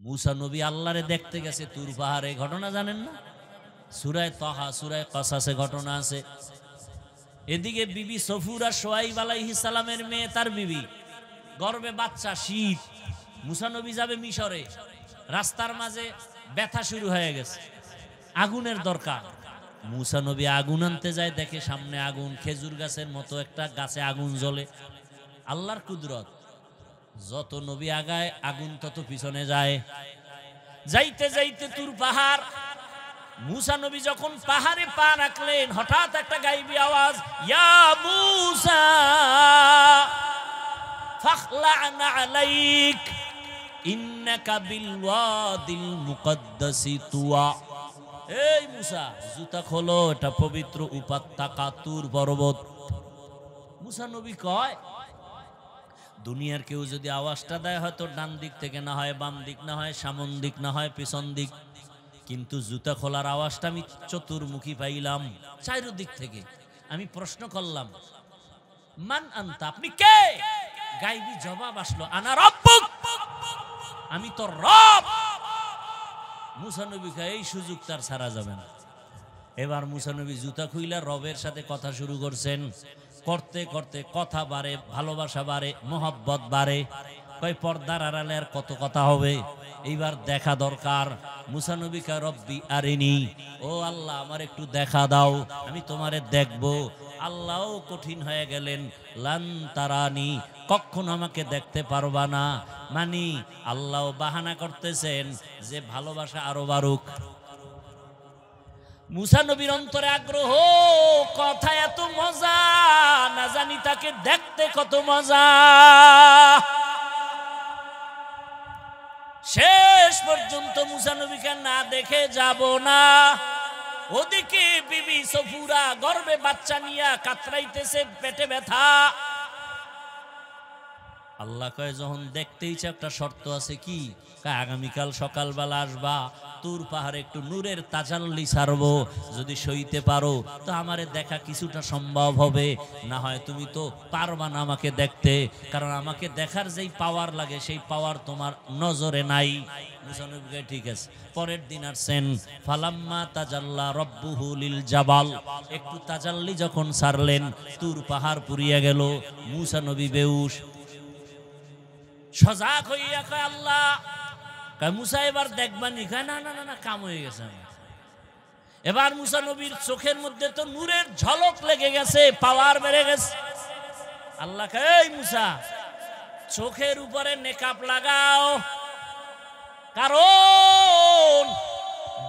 মুসা নবী আল্লাহরে দেখতে গেছে তুর পাহাড়ে, ঘটনা জানেন না? সূরায়ে তাহা সূরায়ে কাসাসে ঘটনা আছে। এদিকে বিবি সফুরা সোয়াইব আলাইহিস সালামের মেয়ে, তার বিবি গর্ভে বাচ্চা, শীত, মুসা নবী যাবে মিশরে, রাস্তার মাঝে ব্যথা শুরু হয়ে গেছে, আগুনের দরকার। মুসা নবী আগুন আনতে যায়, দেখে সামনে আগুন, খেজুর গাছের মতো একটা গাছে আগুন জ্বলে। আল্লাহর কুদরত, যত নবী আগায় আগুন তত পিছনে যায়। যাইতে যাইতে তুর পাহাড়, মুসা নবী যখন পাহাড়ে পা রাখলেন, হঠাৎ একটা গাইবি আওয়াজ, ইয়া মুসা ফাখলা'না আলাইক ইন্নাকা বিল ওয়াদিল মুকদ্দাসি তুয়া। এই মুসা, জুতা খোলো, এটা পবিত্র উপত্যকা তুর পর্বত। মুসা নবী কয়, দুনিয়ার কেউ যদি আওয়াজটা দেয়, হয়তো ডান দিক থেকে না হয় বাম দিক, না হয় সামন দিক, না হয় পিছন দিক, কিন্তু জুতা খোলার আওয়াজটা আমি চতুর্মুখী পাইলাম, চারদিক থেকে। আমি প্রশ্ন করলাম, মান আনতা, আপনি কে? গাইবি জবাব আসলো, আনা রব্বুক, আমি তো রব। মুসা নবী কয়, এই সুযোগ তার ছাড়া যাবে না। এবার মুসা নবী জুতা খুইলা রবের সাথে কথা শুরু করছেন। করতে করতে কথা বাড়ে, ভালোবাসা বাড়ে, মোহাব্বত বাড়ে। কয় পর্দার আড়ালে আর কত কথা হবে, এইবার দেখা দরকার। মুসা নবী কয়, রব্বি আরিনি, ও আল্লাহ আমার একটু দেখা দাও, আমি তোমারে দেখব। আল্লাহও কঠিন হয়ে গেলেন, লান তারানি, কখনো আমাকে দেখতে পারবা না। মানি আল্লাহও বাহানা করতেছেন যে ভালোবাসা আরো বাড়ুক। মুসা নবীর অন্তরে আগ্রহ, কথা এত মজা, না জানি তাকে দেখতে কত মজা। শেষ পর্যন্ত মুসা নবীকে না দেখে যাব না। ওদিকে বিবি সফুরা গর্ভে বাচ্চা নিয়ে কাতরাইতেছে, পেটে ব্যথা। আল্লাহ কয়, যখন দেখতে ইচ্ছা, একটা শর্ত আছে। কি? আগামীকাল সকালবেলা আসবা, তুর পাহাড়ে একটু নূরের তাজাল্লি ছাড়বো, যদি সইতে পারো তো আমারে দেখা কিছুটা সম্ভব হবে, না হয় তুমি তো পারবা না আমাকে দেখতে, কারণ আমাকে দেখার যেই পাওয়ার লাগে সেই পাওয়ার তোমার নজরে নাই। মুসা নবী কয়, ঠিক আছে। পরের দিন আসছেন, ফালাম্মা তাজাল্লা রব্বুহু লিল জাবাল, একটু তাজাল্লি যখন ছাড়লেন, তুর পাহাড় পুড়িয়ে গেল। মুসা নবী বেহুশ, সজাগ হইয়া কয়, আল্লাহ। কয়, মুসা এবার দেখবানি? কয়, না না না, কাম হয়ে গেছে। এবার মুসা নবীর চোখের মধ্যে তো নূরের ঝলক লেগে গেছে, পাওয়ার বেড়ে গেছে। আল্লাহ কয়, এই মুসা, চোখের উপরে নেকাব লাগাও, কারণ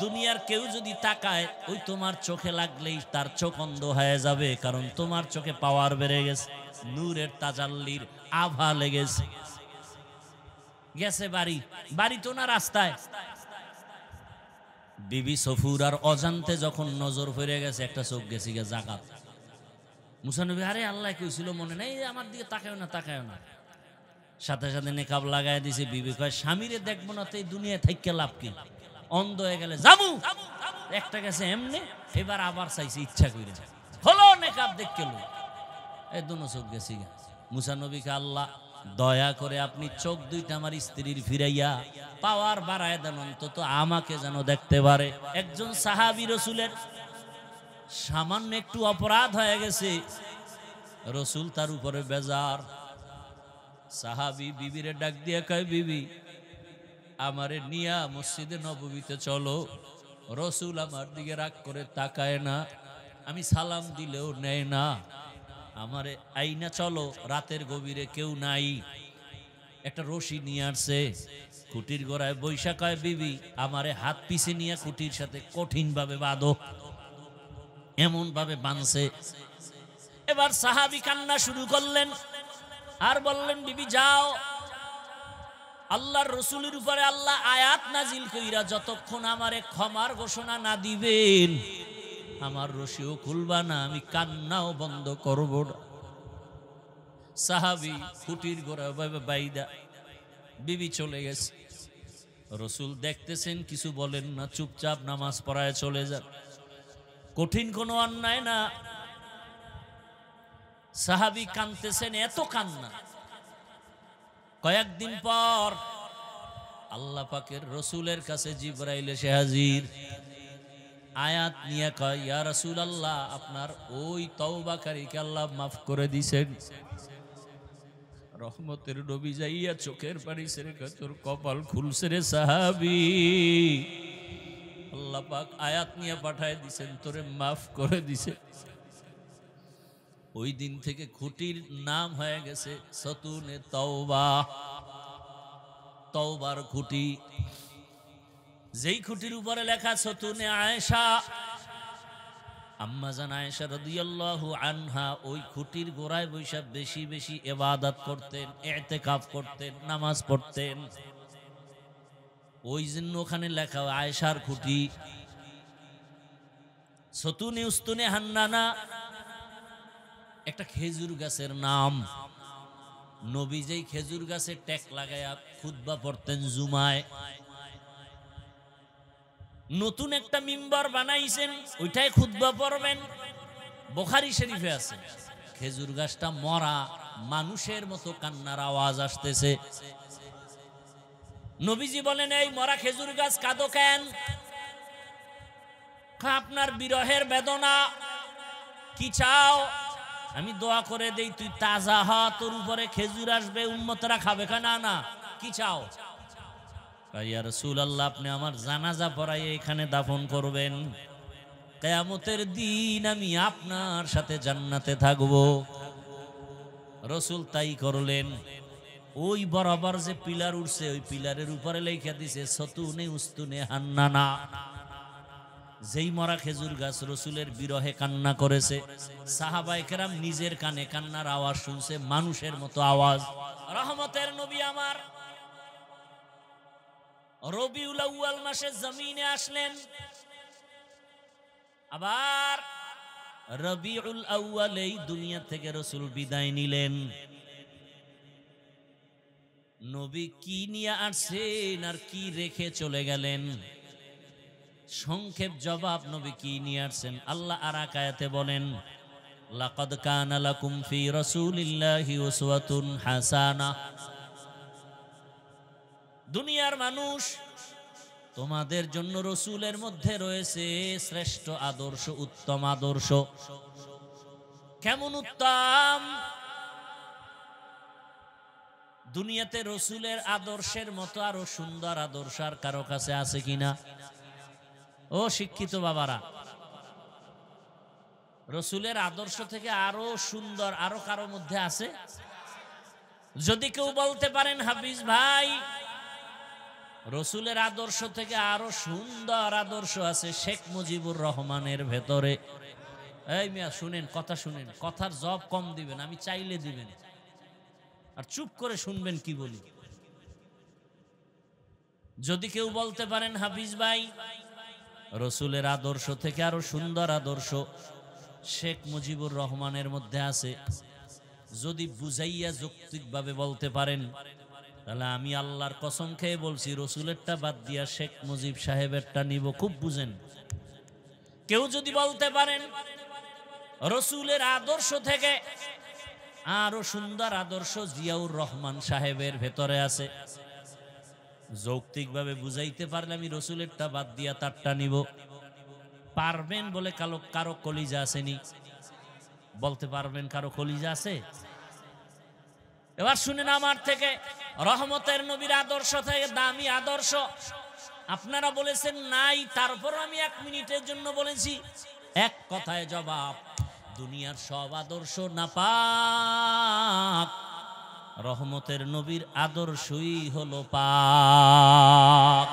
দুনিয়ার কেউ যদি তাকায়, ওই তোমার চোখে লাগলেই তার চোখ অন্ধ হয়ে যাবে, কারণ তোমার চোখে পাওয়ার বেড়ে গেছে, নূরের তাজাল্লির আভা লেগেছে। গেছে বাড়ি তো না রাস্তায়। বিবি সফুরার অজান্তে যখন নজর ফিরে গেছে, একটা চোখ গেছে গে জাকাত। মুসা নবী, আরে আল্লাহ কইছিল মনে নেই, আমার দিকে তাকায় না, তাকায় না। সাথে সাথে নেকাব লাগাই দিছে। বিবি কয়, স্বামীরে দেখবো না তো এই দুনিয়া থেকে লাভ কি? অন্ধ হয়ে গেলে যাবো। একটা গেছে এমনি, এবার আবার চাইছে ইচ্ছা করে, হলো নেকাব দেখতে লো, এই দুনো চোখ গেছি গে। মুসা নবীকে, আল্লাহ দয়া করে আপনি চোখ দুইটা আমার স্ত্রীর ফিরাইয়া পাওয়ার বাড়ায় দেন, অন্তত আমাকে যেন দেখতে পারে। একজন সাহাবী রসুলের সামান্য একটু অপরাধ হয়ে গেছে, রসুল তার উপরে বেজার। সাহাবী বিবিরে ডাক দিয়ে কয়, বিবি আমারে নিয়া মসজিদে নববীতে চলো। রসুল আমার দিকে রাগ করে তাকায় না, আমি সালাম দিলেও নেয় না। আমারে আইনা চলো, রাতের গভীরে কেউ নাই। একটা রশি নিয়ে আসছে, খুঁটির গোড়ায় বৈশা কয়, বিবি আমারে হাত পিছে নিয়ে খুঁটির সাথে কঠিন ভাবে বাঁধো। এমন ভাবে বাঁধছে। এবার সাহাবী কান্না শুরু করলেন আর বললেন, বিবি যাও, আল্লাহর রসুলের উপরে আল্লাহ আয়াত নাজিল কইরা যতক্ষণ আমারে ক্ষমার ঘোষণা না দিবেন, আমার রশিও খুলবা না, আমি কান্নাও বন্ধ করব না। সাহাবী খুঁটির গোড়া ভাবে বাইদা বিবি চলে গেছে। রসুল দেখতেছেন, কিছু বলেন না, চুপচাপ নামাজ পড়ায় চলে যান। কঠিন কোনো অন্যায় না। সাহাবী কাঁদতেছেন, এত কান্না। কয়েকদিন পর আল্লাহ পাকের রসুলের কাছে জিবরাইল এসে হাজির, আয়াত নিয়ে কয়, ইয়া রাসূলুল্লাহ, আপনার ওই তওবাকারীকে আল্লাহ মাফ করে দিয়েছেন। রহমতের নবী যাইয়া চোখের পানি ছেড়ে কয়, তোর কপাল খুলছে রে সাহাবী, আল্লাহ পাক আয়াত নিয়ে পাঠায় দিছেন, তোরে মাফ করে দিছে। ওই দিন থেকে খুঁটির নাম হয়ে গেছে সতুনে তওবা, তওবার খুঁটি। যেই খুঁটির উপরে লেখা সতুনে আয়েশা, আম্মাজান আয়েশা রাদিয়াল্লাহু আনহা ওই খুঁটির গোড়ায় বৈশা বেশি বেশি ইবাদত করতেন, ইতিকাফ করতেন, নামাজ পড়তেন। ওই জন্য ওখানে লেখা আয়েশার খুঁটি। সতুনে উস্তুনে হান্নানা একটা খেজুর গাছের নাম। নবী যেই খেজুর গাছে টেক লাগায়া খুতবা পড়তেন জুমায়, নতুন একটা মিম্বার বানাইছেন, ওইটাই খুতবা পড়বেন। বুখারী শরীফে আছে, খেজুর গাছটা মরা, মানুষের মতো কান্নার আওয়াজ আসতেছে। নবীজি বলেন, এই মরা খেজুর গাছ কাঁদো কেন? আপনার বিরহের বেদনা। কি চাও? আমি দোয়া করে দেই, তুই তাজা হ, তোর উপরে খেজুর আসবে, উম্মতরা খাবে। না না, কি চাও? ইয়া রাসূলুল্লাহ, আপনি আমার জানাজা পড়াইয়া এখানে দাফন করবেন, কিয়ামতের দিন আমি আপনার সাথে জান্নাতে থাকব। রাসূল তাই করলেন। ওই বরাবর যে পিলার উঠছে, ওই পিলারের উপরে লেখা দিছে সতুনে উস্তুনে হান্নানা। যেই মরা খেজুর গাছ রসুলের বিরহে কান্না করেছে, সাহাবায়ে কেরাম নিজের কানে কান্নার আওয়াজ শুনছে, মানুষের মতো আওয়াজ। রহমতের নবী আমার রবিউল আউয়াল মাসে জমিনে আসলেন। আবার রবিউল আউয়ালেই দুনিয়া থেকে রসুল বিদায় নিলেন। নবী কি নিয়ে আসছেন আর কি রেখে চলে গেলেন? সংক্ষেপ জবাব, নবী কি নিয়ে আসছেন? আল্লাহ আর এক আয়াতে বলেন, লাকাদ কানা লাকুম ফি রাসূলিল্লাহি উসওয়াতুন হাসানাহ। দুনিয়ার মানুষ, তোমাদের জন্য রসুলের মধ্যে রয়েছে শ্রেষ্ঠ আদর্শ, উত্তম আদর্শ। কেমন উত্তম? দুনিয়াতে রসুলের আদর্শের মতো আরো সুন্দর আদর্শ আর কারো কাছে আছে কিনা? ও শিক্ষিত বাবারা, রসুলের আদর্শ থেকে আরো সুন্দর আরো কারো মধ্যে আছে? যদি কেউ বলতে পারেন হাফিজ ভাই, রসুলের আদর্শ থেকে আরো সুন্দর আদর্শ আছে শেখ মুজিবুর রহমানের ভেতরে। এই মিয়া শুনেন, কথা শুনেন, কথার জব কম দিবেন, আমি চাইলে দিবেন, আর চুপ করে শুনবেন কি বলি। যদি কেউ বলতে পারেন হাফিজ ভাই, রসুলের আদর্শ থেকে আরো সুন্দর আদর্শ শেখ মুজিবুর রহমানের মধ্যে আছে, যদি বুঝাইয়া যৌক্তিকভাবে বলতে পারেন, তাহলে আমি আল্লাহর কসম খেয়ে বলছি, রসুলেরটা বাদ দিয়া শেখ মুজিব সাহেবেরটা নিব। খুব বুঝেন। কেউ যদি বলতে পারেন রসুলের আদর্শ থেকে আরো সুন্দর আদর্শ জিয়াউর রহমান সাহেবের ভেতরে আছে, যৌক্তিকভাবে বুঝাইতে পারলে আমি রসুলেরটা বাদ দিয়া তারটা নিব। পারবেন বলে কারো কলিজা আসেনি? বলতে পারবেন কারো কলিজা আছে? এবার শুনেন আমার থেকে, রহমতের নবীর আদর্শ থেকে দামি আদর্শ আপনারা বলেছেন নাই, তারপর আমি 1 মিনিটের জন্য বলেছি। এক কথায় জবাব, দুনিয়ার সব আদর্শ নাপাক, রহমতের নবীর আদর্শই হলো পাক।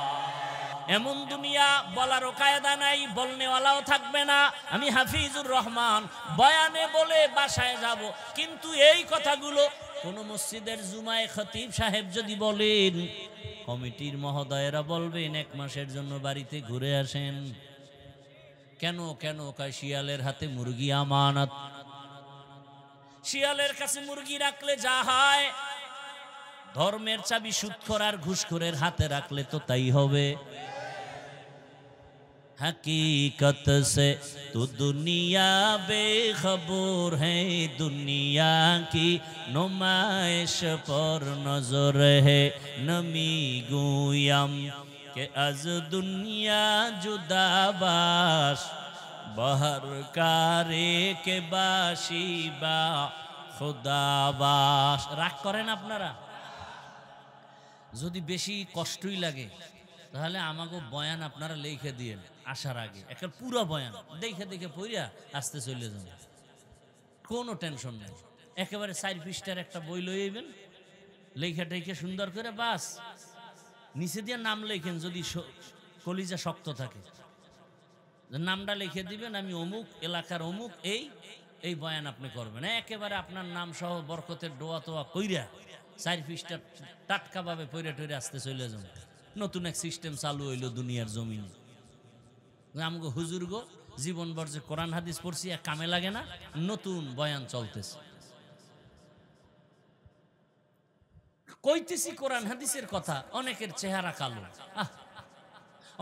এমন দুনিয়া বলারও কায়দা নাই, বলনেওয়ালাও থাকবে না। আমি হাফিজুর রহমান বয়ানে বলে বাসায় যাব, কিন্তু এই কথাগুলো কোন মসজিদের জুমায় খতিব সাহেব যদি বলেন, কমিটির মহোদয়েরা বলবেন 1 মাসের জন্য বাড়িতে ঘুরে আসেন। কেন কেন? কয় শিয়ালের হাতে মুরগি আমানত। শিয়ালের কাছে মুরগি রাখলে যা হয়, ধর্মের চাবি সুদখোর আর ঘুষখোরের হাতে রাখলে তো তাই হবে। हकीकत से तो दुनिया बेखबर है, दुनिया की नुमाइश पर नजर है। नमी गुयम के अज दुनिया जुदाबाश, बहर कारे के बाशी बा खुदाबाश। রাগ করেন আপনারা? যদি বেশি কষ্টই লাগে তাহলে আমাকে বয়ান আপনারা লিখে দিয়েন আসার আগে, একটা পুরো বয়ান দেখে দেখে পড়িয়া আসতে চলে যান, কোনো টেনশন নেই। একেবারে 4 পৃষ্ঠার একটা বই লইবেন, লেখা টেখে সুন্দর করে বাস নিচে দিয়ে নাম লেখেন, যদি কলিজা শক্ত থাকে নামটা লিখে দিবেন, আমি অমুক এলাকার অমুক, এই বয়ান আপনি করবেন। একেবারে আপনার নাম সহ বরকতের দোয়া তোয়া কইরা 4 পৃষ্ঠা টাটকাভাবে পড়ে টইরে আসতে চলে যান। নতুন এক সিস্টেম চালু হইল দুনিয়ার জমিনে। আমগো হুজুর গো জীবনভর যে কোরআন হাদিস পড়ছি এক কামে লাগে না, নতুন বয়ান চলতেছে। কইতেছি কোরআন হাদিসের কথা, অনেকের চেহারা কালো,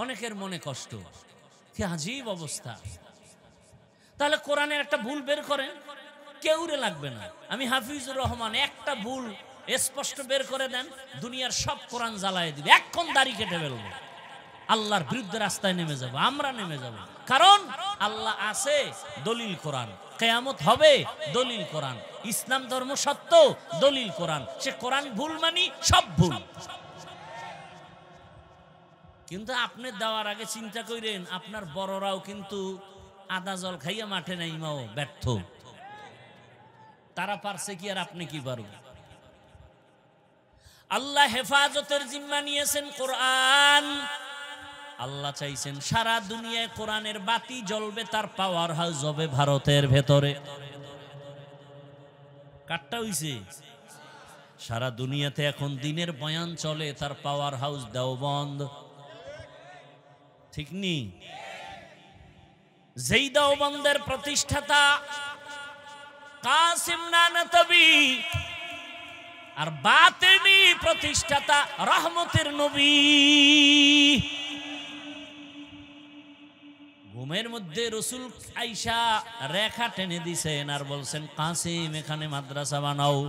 অনেকের মনে কষ্ট, কি আজীব অবস্থা। তাহলে কোরআনের একটা ভুল বের করেন, কেউরে লাগবে না। আমি হাফিজুর রহমান একটা ভুল স্পষ্ট বের করে দেন, দুনিয়ার সব কোরআন জ্বালায় দিবে, এক্ষণ দাড়ি কেটে ফেলবো, আল্লাহর বিরুদ্ধে রাস্তায় নেমে যাব, আমরা নেমে যাব। কারণ আল্লাহ আছে, দলিল কোরআন, কিয়ামত হবে দলিল কোরআন, ইসলাম ধর্ম সত্য দলিল কোরআন। সে কোরআন ভুল মানি সব ভুল। কিন্তু আপনি দেওয়ার আগে চিন্তা করেন, আপনার বড়রাও কিন্তু আদা জল খাইয়া মাঠে নাইমাও ব্যর্থ। তারা পারছে কি আর আপনি কি পারবেন? আল্লাহ হেফাজতের জিম্মা নিয়েছেন কোরআন। আল্লাহ চাইছেন সারা দুনিয়ায় কোরআনের বাতি জ্বলবে, তার পাওয়ার হাউস হবে ভারতের ভেতরে। কাটটা হইছে সারা দুনিয়াতে এখন দিনের বয়ান চলে, তার পাওয়ার হাউস দেওবন্দ, ঠিক নি? যেই দেওবন্দের প্রতিষ্ঠাতা কাসিম নানতবি আর বাতেনি প্রতিষ্ঠাতা রহমতের নবী। ঘুমের মধ্যে রসুল আইসা রেখা টেনে দিছেন আর বলছেন, কাসিম এখানে মাদ্রাসা বানাও।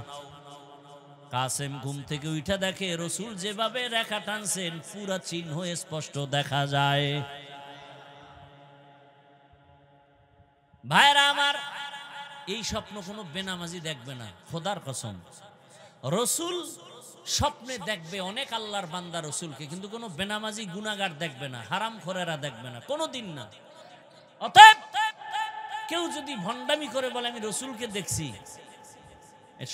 কাসিম ঘুম থেকে উঠা দেখে রসুল যেভাবে রেখা টানছেন পুরা চিহ্ন স্পষ্ট দেখা যায়। ভাইরা আমার, এই স্বপ্ন কোনো বেনামাজি দেখবে না, খোদার কসম। রসুল স্বপ্নে দেখবে অনেক আল্লাহর বান্দা রসুলকে, কিন্তু কোনো বেনামাজি গুনাহগার দেখবে না, হারাম খোরেরা দেখবে না, কোনোদিন না। অতএব কেউ যদি ভণ্ডামি করে বলে আমি রসুলকে দেখছি,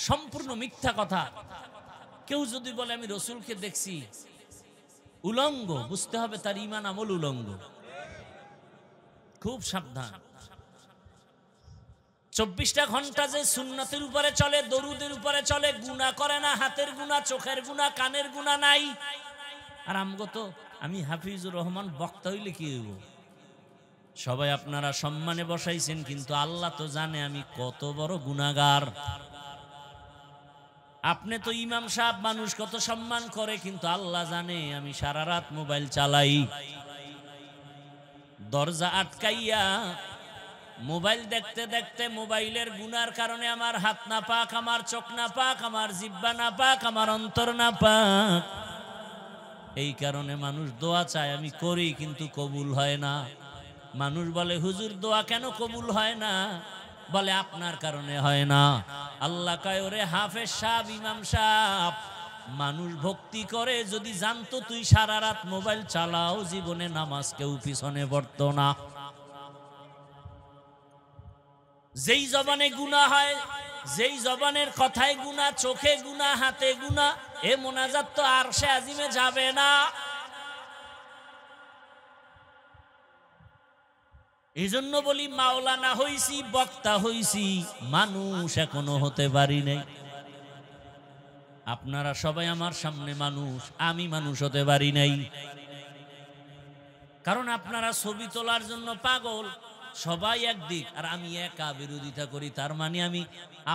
সম্পূর্ণ মিথ্যা কথা। কেউ যদি বলে আমি রসুলকে দেখছি, উলঙ্গ, বুঝতে হবে তার ঈমান আমল উলঙ্গ। খুব সাবধান। 24টা ঘন্টা যে সুন্নতের উপরে চলে, দরুদের উপরে চলে, গুনাহ করে না, হাতের গুনাহ, চোখের গুনাহ, কানের গুনাহ নাই। আর আমগো তো, আমি হাফিজুর রহমান বক্তা হইলে কি হইব? সবাই আপনারা সম্মানে বসাইছেন, কিন্তু আল্লাহ তো জানে আমি কত বড় গুনাহগার। আপনি তো ইমাম সাহেব, মানুষ কত সম্মান করে, কিন্তু আল্লাহ জানে আমি সারা রাত মোবাইল চালাই, দরজা আটকাইয়া মোবাইল দেখতে দেখতে, মোবাইলের গুনার কারণে আমার হাত না পাক, আমার চোখ না পাক, আমার জিহ্বা না পাক, আমার অন্তর না পাক। এই কারণে মানুষ দোয়া চায়, আমি করি কিন্তু কবুল হয় না। মানুষ বলে হুজুর দোয়া কেন কবুল হয় না? বলে আপনার কারণে হয় না। আল্লাহ কয় ওরে হাফেজ সাহেব, ইমাম সাহেব, মানুষ ভক্তি করে, যদি জানতো তুই সারা রাত মোবাইল চালাও, জীবনে নামাজ কেউ পিছনে পড়তো না। যেই জবানে গুনাহ হয়, যেই জবানের কথায় গুনাহ, চোখে গুনাহ, হাতে গুনাহ, এ মোনাজাত তো আরশে আজিমে যাবে না। এই জন্য বলি মাওলানা হইছি, বক্তা হইছি, মানুষ এখনো হতে পারি নাই। আপনারা সবাই আমার সামনে মানুষ, আমি মানুষ হতে পারি নাই। কারণ আপনারা ছবি তোলার জন্য পাগল, সবাই একদিক, আর আমি একা বিরোধিতা করি। তার মানে আমি,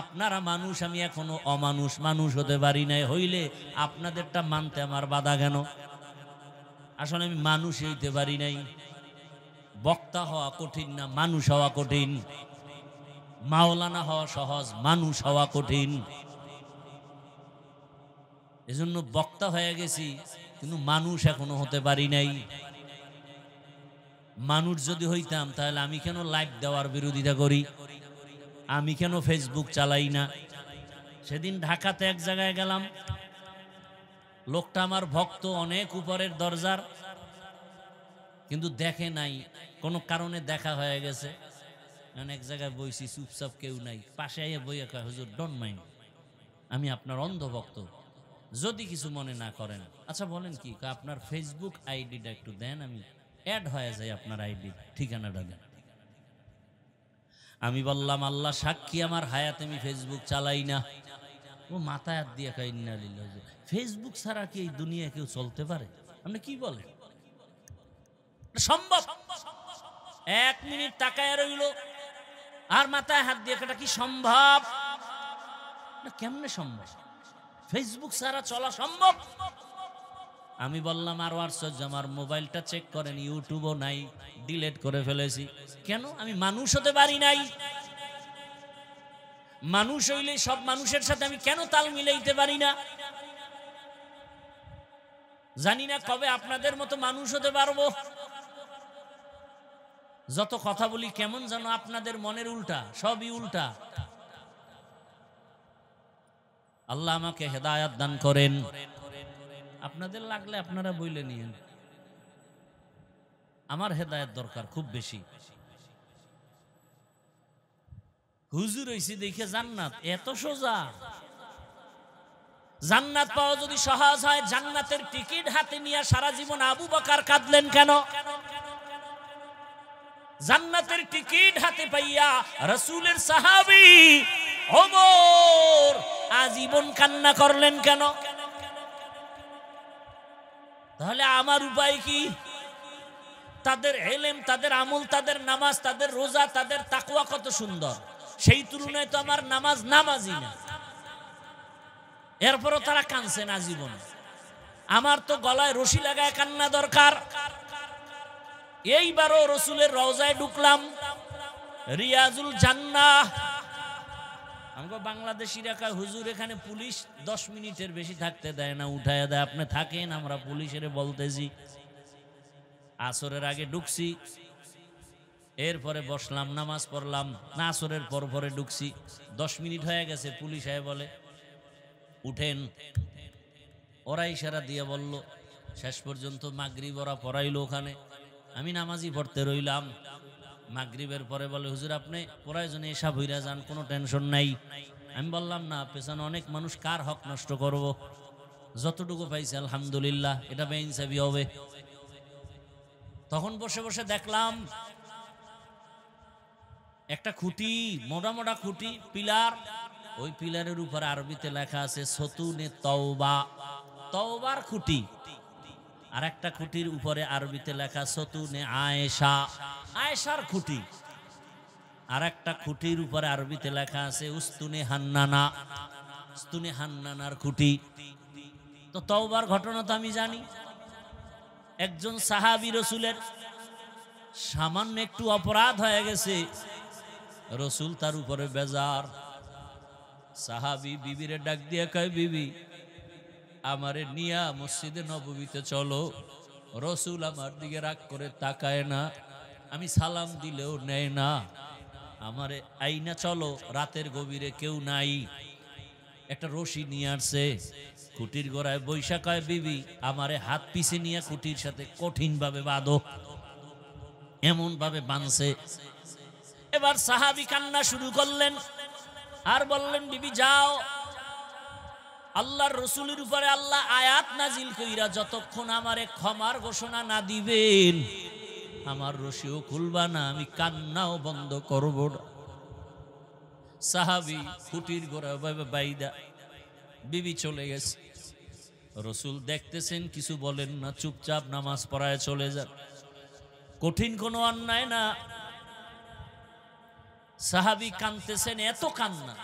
আপনারা মানুষ, আমি এখনো অমানুষ, মানুষ হতে পারি নাই। হইলে আপনাদেরটা মানতে আমার বাধা কেন? আসলে আমি মানুষ হইতে পারি নাই। বক্তা হওয়া কঠিন না, মানুষ হওয়া কঠিন। মাওলানা হওয়া সহজ, মানুষ হওয়া কঠিন। এজন্য বক্তা হয়ে গেছি, কিন্তু মানুষ এখনো হতে পারি নাই। মানুষ যদি হইতাম তাহলে আমি কেন লাইভ দেওয়ার বিরোধিতা করি, আমি কেন ফেসবুক চালাই না? সেদিন ঢাকাতে এক জায়গায় গেলাম, লোকটা আমার ভক্ত, অনেক উপরের দরজার, কিন্তু দেখে নাই, কোনো কারণে দেখা হয়ে গেছে। এক জায়গায় বইছি, চুপচাপ কেউ নাই, পাশে আইয়া বইয়া কয়, হুজুর ডোন্ট মাইন্ড, আমি আপনার অন্ধ ভক্ত, যদি কিছু মনে না করেন। আচ্ছা বলেন কি? আপনার ফেসবুক আইডিটা একটু দেন, আমি অ্যাড হয়ে যায় আপনার আইডি, ঠিকানাটা দেন। আমি বললাম, আল্লাহ সাক্ষী, আমার হায়াতে আমি ফেসবুক চালাই না। ও মাথায় হাত দিয়ে কয়, ইন্না লিল্লাহি, ফেসবুক ছাড়া কি এই দুনিয়া কেউ চলতে পারে? আপনি কি বলেন? সম্ভব? 1 মিনিট তাকায় রইল আর মাথায় হাত দিয়ে, এটা কি সম্ভব? না, কেমনে সম্ভব? ফেসবুক ছাড়া চলা সম্ভব? আমি বললাম, আর আশ্চর্য, আমার মোবাইলটা চেক করেন, ইউটিউবও নাই, ডিলিট করে ফেলেছি। কেন? আমি মানুষ হতে পারি নাই। মানুষ হইলে সব মানুষের সাথে আমি কেন তাল মিলাইতে পারি না? জানি না কবে আপনাদের মতো মানুষ হতে পারবো। যত কথা বলি কেমন যেন আপনাদের মনের উল্টা, সবই উল্টা। আল্লাহ আমাকে হেদায়াত দান করেন। আপনাদের লাগলে আপনারা বইলে নিয়েন, আমার হেদায়েত দরকার খুব বেশি। হুজুর হইছি দেখে জান্নাত এত সোজা? জান্নাত পাওয়া যদি সহজ হয়, জান্নাতের টিকিট হাতে নিয়ে সারা জীবন আবু বকর কাঁদলেন কেন? জান্নাতের টিকিট হাতে পাইয়া রাসূলের সাহাবী ওমর আজীবন কান্না করলেন কেন? তাহলে আমার উপায় কি? তাদের ইলম, তাদের আমল, তাদের নামাজ, তাদের রোজা, তাদের তাকওয়া কত সুন্দর, সেই তুলনায় তো আমার নামাজই না। এরপরও তারা কাঁদছে না জীবন। আমার তো গলায় রশি লাগায় কান্না দরকার। এইবারও রসুলের রওজায় ঢুকলাম, রিয়াজুল জান্নাহ। আমাকে বাংলাদেশিরা কয়, হুজুর এখানে পুলিশ 10 মিনিটের বেশি থাকতে দেয় না, উঠায় দেয়, আপনি থাকেন, আমরা পুলিশের বলতেছি। আসরের আগে ঢুকছি, এরপরে বসলাম, নামাজ পড়লাম, না আসরের পরে ঢুকছি, 10 মিনিট হয়ে গেছে, পুলিশ আয় বলে উঠেন। ওরা ইশারা দিয়ে বলল, শেষ পর্যন্ত মাগরিব ওরা পড়াইলো ওখানে, আমি নামাজি পড়তে রইলাম। মাগরিবের পরে বলে, হুজুর আপনি প্রয়োজনে এসা ভইরা যান, কোনো টেনশন নাই। আমি বললাম, না, পেছনে অনেক মানুষ, কার হক নষ্ট করব? যতটুকু পাইছে আলহামদুলিল্লাহ, এটা বেইনসাফি হবে। তখন বসে বসে দেখলাম একটা খুঁটি, মোটা মোটা খুঁটি, পিলার, ওই পিলারের উপর আরবিতে লেখা আছে সতুনে তওবা, তওবার খুঁটি। আর একটা খুঁটির উপরে আরবিতে লেখা সতুনে আয়েশা, আয়েশার খুঁটি। আর একটা খুঁটির উপরে আরবিতে লেখা আছে উস্তুনে হান্নানা, উস্তুনে হান্নানার খুঁটি। তো তওবার ঘটনা তো আমি জানি। একজন সাহাবী রসুলের সামান্য একটু অপরাধ হয়ে গেছে, রসুল তার উপরে বেজার। সাহাবী বিবিরে ডাক দিয়ে কয়, বিবি আমারে নিয়া মসজিদে নববীতে চলো। রসুল আমার দিকে রাগ করে তাকায় না, আমি সালাম দিলেও নেয় না, আমারে আইনা চলো, রাতের গভীরে কেউ নাই। একটা রশি নিয়ে আসছে, খুঁটির গোড়ায় বৈশা কয়, বিবি আমারে হাত পিছে নিয়ে খুঁটির সাথে কঠিন ভাবে বাঁধো। এমন ভাবে বাঁধছে। এবার সাহাবী কান্না শুরু করলেন আর বললেন, বিবি যাও, আল্লাহর রসুলের উপরে আল্লাহ আয়াত নাজিল কইরা যতক্ষণ আমারে ক্ষমার ঘোষণা না দিবেন, আমার রশিও খুলবা না, আমি কান্নাও বন্ধ করব না। সাহাবী খুঁটির গোড়ায় বাইদা বিবি চলে গেছে। রসুল দেখতেছেন, কিছু বলেন না, চুপচাপ নামাজ পড়ায় চলে যান। কঠিন কোনো অন্যায় না। সাহাবী কাঁদতেছেন, এত কান্না।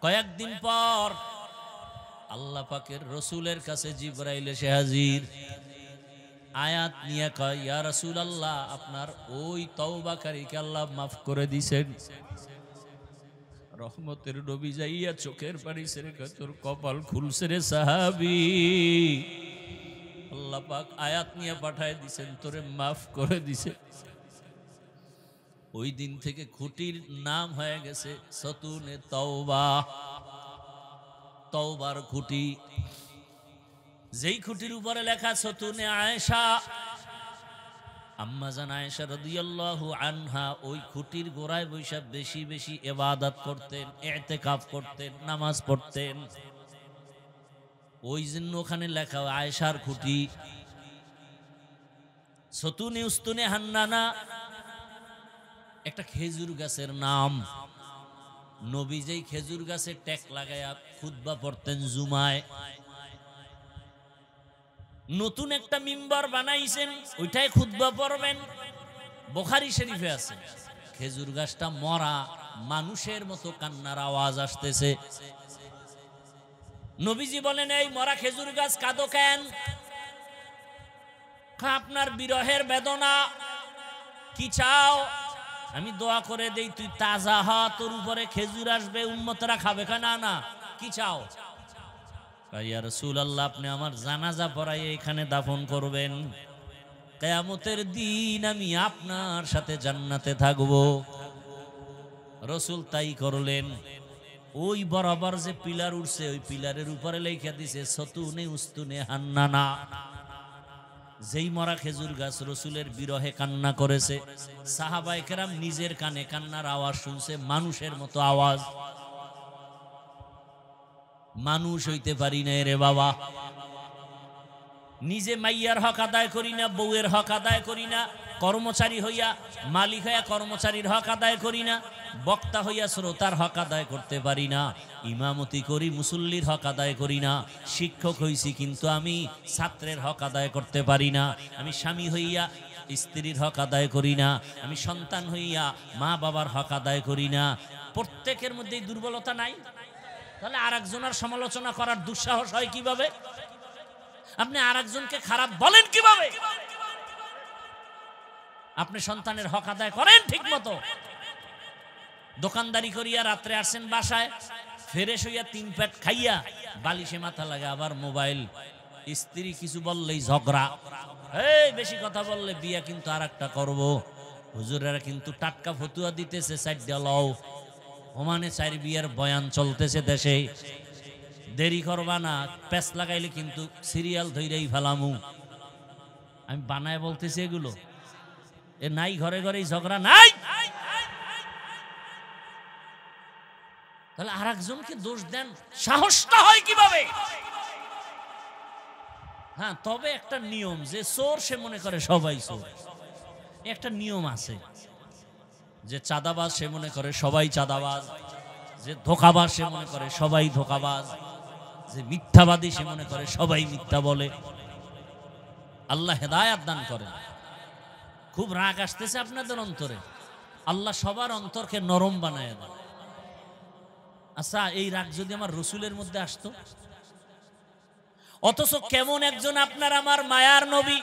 কয়েকদিন পর আল্লাহ পাকের রসুলের কাছে জিবরাইল এসে হাজির। আয়াত নিয়ে কয়, ইয়া রাসূলুল্লাহ, আপনার ওই তওবাকারীকে আল্লাহ মাফ করে দিয়েছেন। রহমতের নবী যাইয়া চোখের পানি ছেড়ে কয়, তোর কপাল খুলছে রে সাহাবী, আল্লাহ পাক আয়াত নিয়ে পাঠায় দিছেন, তোরে মাফ করে দিছে। ওই দিন থেকে খুঁটির নাম হয়ে গেছে সতুনে তওবা, তওবার খুঁটি। যেই খুঁটির উপরে লেখা সতুনে আয়েশা, আম্মাজান আয়েশা রাদিয়াল্লাহু আনহা ওই খুঁটির গোড়ায় বৈশা বেশি বেশি ইবাদত করতেন, ইতিকাফ করতেন, নামাজ পড়তেন। ওই জন্য ওখানে লেখা আয়েশার খুঁটি। সতুনে উস্তুনে হান্নানা একটা খেজুর গাছের নাম। নবী যেই খেজুর গাছে টেক লাগায়া খুতবা পড়তেন জুমায়, নতুন একটা মিম্বার বানাইছেন, ওইটাই খুতবা পড়বেন। বুখারী শরীফে আছে, খেজুর গাছটা মরা, মানুষের মতো কান্নার আওয়াজ আসতেছে। নবীজি বলেন, এই মরা খেজুর গাছ কাঁদো কেন? আপনার বিরহের বেদনা, কি চাও আমি দোয়া করে দেই, তুই তাজা হ, তোর উপরে খেজুর আসবে, উম্মতরা খাবে। না না, কি চাও? ইয়া রাসূলুল্লাহ, আপনি আমার জানাজা পড়াই এখানে দাফন করবেন, কিয়ামতের দিন আমি আপনার সাথে জান্নাতে থাকব। রাসূল তাই করলেন। ওই বরাবর যে পিলার উঠছে, ওই পিলারের উপরে লেখা দিছে সতুনে উস্তুনে হান্নানা। যেই মরা খেজুর গাছ রসুলের বিরহে কান্না করেছে, সাহাবায়ে কেরাম নিজের কানে কান্নার আওয়াজ শুনছে, মানুষের মতো আওয়াজ। মানুষ হইতে পারি না রে বাবা, নিজে মাইয়ার হক আদায় করি না, বউয়ের হক আদায় করি না, কর্মচারী হইয়া মালিক হইয়া কর্মচারীর হক আদায় করি না, বক্তা হইয়া শ্রোতার হক আদায় করতে পারি না, ইমামতি করি মুসল্লির হক আদায় করি না, শিক্ষক হইছি কিন্তু আমি ছাত্রের হক আদায় করতে পারি না, আমি স্বামী হইয়া স্ত্রীর হক আদায় করি না, আমি সন্তান হইয়া মা বাবার হক আদায় করি না। প্রত্যেকের মধ্যেই দুর্বলতা নাই? তাহলে আরেকজনের সমালোচনা করার দুঃসাহস হয় কিভাবে? আপনি আরেকজনকে খারাপ বলেন কিভাবে? আপনি সন্তানের হক আদায় করেন ঠিক মতো। দোকানদারি করিয়া রাত্রে আসছেন বাসায়, ফ্রেশ হইয়া 3 পেট খাইয়া বালিশে মাথা লাগে আবার মোবাইল। স্ত্রী কিছু বললেই ঝগড়া, এই বেশি কথা বললে বিয়া কিন্তু আরেকটা করব। হুজুরেরা কিন্তু টাটকা ফতুয়া দিতেছে, 4 লও, ওমানে 4 বিয়ার বয়ান চলতেছে দেশে। দেরি করবা না, প্যাচ লাগাইলে কিন্তু সিরিয়াল ধইরাই ফেলামু। আমি বানায় বলতেছি এগুলো, এ নাই ঘরে ঘরেই ঝগড়া নাই। তাহলে আরেকজনকে দোষ দেন, সাহসটা হয় কিভাবে? হ্যাঁ, তবে একটা নিয়ম, যে চোর সে মনে করে সবাই চোর, একটা নিয়ম আছে। যে চাঁদাবাজ সে মনে করে সবাই চাঁদাবাজ, যে ধোঁকাবাজ সে মনে করে সবাই ধোঁকাবাজ, যে মিথ্যাবাদী সে মনে করে সবাই মিথ্যা বলে। আল্লাহ হেদায়াত দান করেন। খুব রাগ আসতেছে আপনাদের অন্তরে, আল্লাহ সবার অন্তরকে নরম বানায় দেন। আচ্ছা, এই রাগ যদি আমার রসুলের মধ্যে আসতো, অথচ কেমন একজন আপনার আমার মায়ার নবী।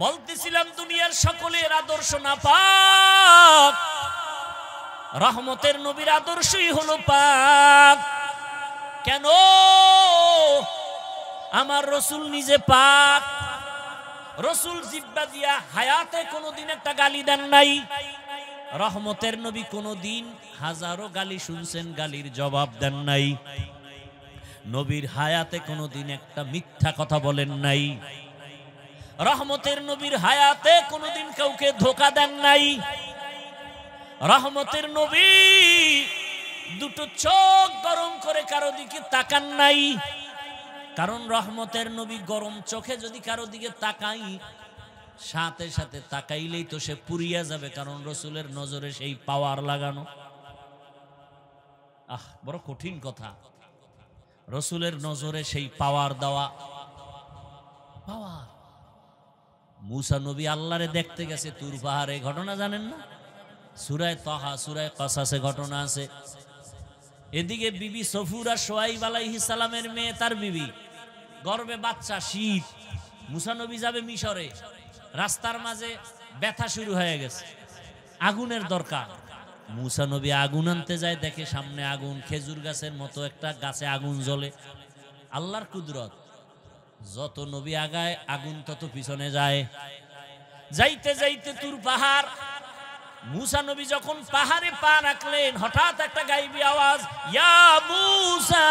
বলতেছিলাম দুনিয়ার সকলের আদর্শ না পাক, রহমতের নবীর আদর্শই হলো পাক। কেন? আমার রসুল নিজে পাক। রসুল জিব্বা দিয়া হায়াতে কোনোদিন একটা গালি দেন নাই। রহমতের নবী কোনোদিন হাজারো গালি শুনছেন, গালির জবাব দেন নাই। নবীর হায়াতে কোনোদিন একটা মিথ্যা কথা বলেন নাই। রহমতের নবীর হায়াতে কোনোদিন কাউকে ধোঁকা দেন নাই। রহমতের নবী দুটো চোখ গরম করে কারো দিকে তাকান নাই। কারণ রহমতের নবী গরম চোখে যদি কারো দিকে তাকাই, সাথে সাথে তাকাইলেই তো সে পুড়িয়া যাবে, কারণ রসুলের নজরে সেই পাওয়ার লাগানো। বড় কঠিন কথা, রসুলের নজরে সেই পাওয়ার দেওয়া। পাওয়ার। মুসা নবী আল্লাহরে দেখতে গেছে তুর পাহাড়ে, ঘটনা জানেন না? সূরা তাহা, সূরা কাসাসে ঘটনা আছে। এদিকে বিবি সফুরা সোয়াইব আলাইহিস সালামের মেয়ে, তার বিবি গর্ভে বাচ্চা, শীত, মুসা নবী যাবে মিশরে, রাস্তার মাঝে ব্যথা শুরু হয়ে গেছে, আগুনের দরকার। মুসা নবী আগুন আনতে যায়, দেখে সামনে আগুন, খেজুর গাছের মতো একটা গাছে আগুন জ্বলে। আল্লাহর কুদরত, যত নবী আগায় আগুন তত পিছনে যায়। যাইতে যাইতে তুর পাহাড়, মুসা নবী যখন পাহাড়ে পা রাখলেন, হঠাৎ একটা গাইবি আওয়াজ, ইয়া মুসা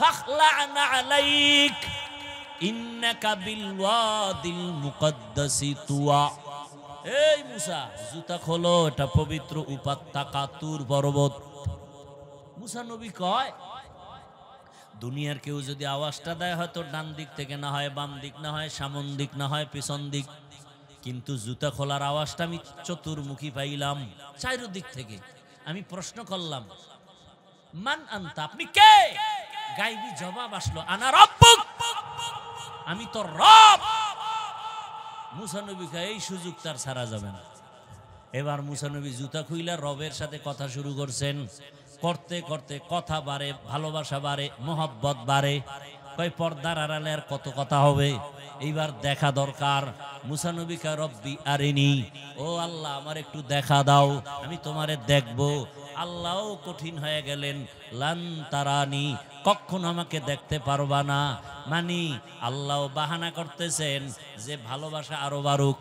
ফাখলা'না আলাইক ইন্নাকা বিল ওয়াদিল মুকদ্দাসি তুয়া। এই মুসা, জুতা খোলো, এটা পবিত্র উপত্যকা তুর পর্বত। মুসা নবী কয়, দুনিয়ার কেউ যদি আওয়াজটা দেয়, হয়তো ডান দিক থেকে, না হয় বাম দিক, না হয় সামন দিক, না হয় পিছন দিক, কিন্তু জুতা খোলার আওয়াজটা আমি চতুর্মুখী পাইলাম, চারিদিক থেকে। আমি প্রশ্ন করলাম, মান আনতা, আপনি কে? গাইবি জবাব আসলো, আনা রব্বুক, আমি তো রব। মুসা নবী কয়, এই সুযোগ তার ছাড়া যাবে না। এবার মুসা নবী জুতা খুইলা রবের সাথে কথা শুরু করছেন। করতে করতে কথা বাড়ে, ভালোবাসা বাড়ে, মোহব্বত বাড়ে। কয় পর্দার আড়ালে আর কত কথা হবে, এইবার দেখা দরকার। মুসা নবী কয়, রব্বি আরিনি, ও আল্লাহ আমার একটু দেখা দাও, আমি তোমারে দেখব। আল্লাহও কঠিন হয়ে গেলেন, লান তারানি, কখনো আমাকে দেখতে পারবা না। মানি আল্লাহ বাহানা করতেছেন যে ভালোবাসা আরো বাড়ুক।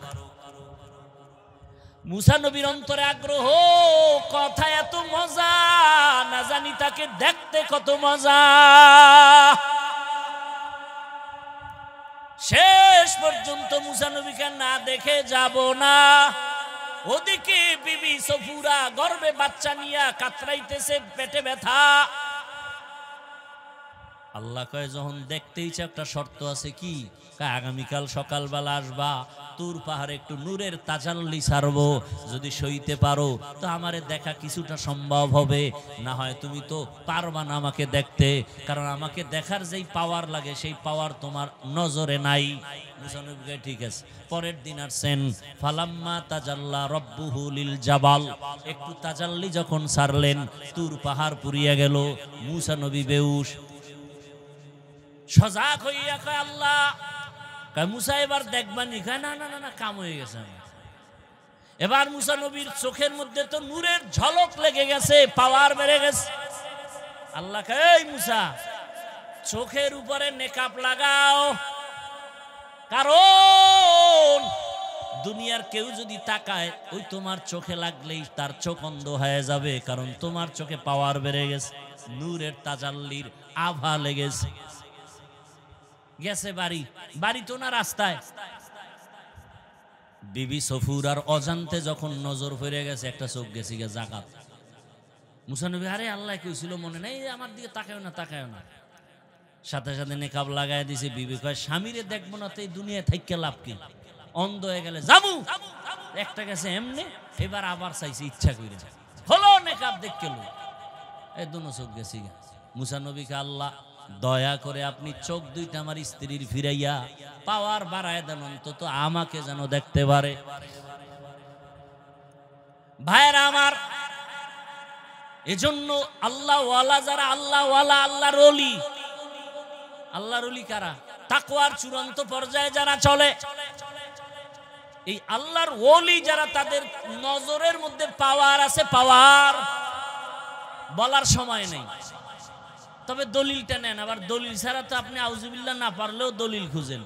মুসা নবীর অন্তরে আগ্রহ, কথা এত মজা, না জানি তাকে দেখতে কত মজা। শেষ পর্যন্ত মুসা নবীকে না দেখে যাব না। ওদিকে বিবি সফুরা গর্ভে বাচ্চা নিয়ে কাতরাইতেছে, পেটে ব্যথা। আল্লাহ কয়, যখন দেখতে ইচ্ছা, একটা শর্ত আছে। কি? আগামীকাল সকালবেলা আসবা, তুর পাহাড়ে একটু নূরের তাজাল্লি ছাড়বো, যদি সইতে পারো তো আমারে দেখা কিছুটা সম্ভব হবে, না হয় তুমি তো পারবা না আমাকে দেখতে, কারণ আমাকে দেখার যেই পাওয়ার লাগে সেই পাওয়ার তোমার নজরে নাই। ঠিক আছে। পরের দিন আসছেন, ফালাম্মা তাজাল্লা রব্বুহু লিল জাবাল, একটু তাজাল্লি যখন ছাড়লেন, তুর পাহাড় পুড়িয়া গেল। মুসা নবী বেহুশ, সজাগ হইয়া কয়, আল্লাহ। কয়, মুসা এবার দেখবানি? কয়, না না না না, কাম হয়ে গেছে। এবার মুসা নবীর চোখের মধ্যে তো নূরের ঝলক লেগে গেছে, পাওয়ার বেড়ে গেছে। আল্লাহ কয়, এই মুসা, চোখের উপরে নেকাব লাগাও, কারণ দুনিয়ার কেউ যদি তাকায়, ওই তোমার চোখে লাগলেই তার চোখ অন্ধ হয়ে যাবে, কারণ তোমার চোখে পাওয়ার বেড়ে গেছে, নূরের তাজাল্লির আভা লেগেছে। গেছে বাড়ি, বাড়ি তো না রাস্তায়। বিবি সফুরার অজান্তে যখন নজর ফিরে গেছে, একটা চোখ গেছে গে জাকাত। মুসা নবী, আরে আল্লাহ কইছিল মনে নাই, আমার দিকে তাকায় না, তাকায় না। সাথে সাথে নেকাব লাগাই দিছে। বিবি কয়, স্বামীরে দেখবো না তো এই দুনিয়া থেকে লাভ কি? অন্ধ হয়ে গেলে যাবো। একটা গেছে এমনি, এবার আবার চাইছে ইচ্ছা করে, হলো নেকাব দেখে লো, এই দুনো চোখ গেছে গে। মুসা নবীকে, আল্লাহ দয়া করে আপনি চোখ দুইটা আমার স্ত্রীর ফিরাইয়া পাওয়ার বাড়ায় দেন, অন্তত আমাকে যেন দেখতে পারে। ভাইরা আমার, এজন্য আল্লাহ ওয়ালা যারা, আল্লাহ ওয়ালা, আল্লাহর ওলি। আল্লাহর ওলি কারা? তাকওয়ার চূড়ান্ত পর্যায়ে যারা চলে, এই আল্লাহর ওলি যারা, তাদের নজরের মধ্যে পাওয়ার আছে। পাওয়ার বলার সময় নেই, তবে দলিলটা নেন। আবার দলিল ছাড়া তো আপনি আউযুবিল্লাহ না পারলেও দলিল খুঁজেন,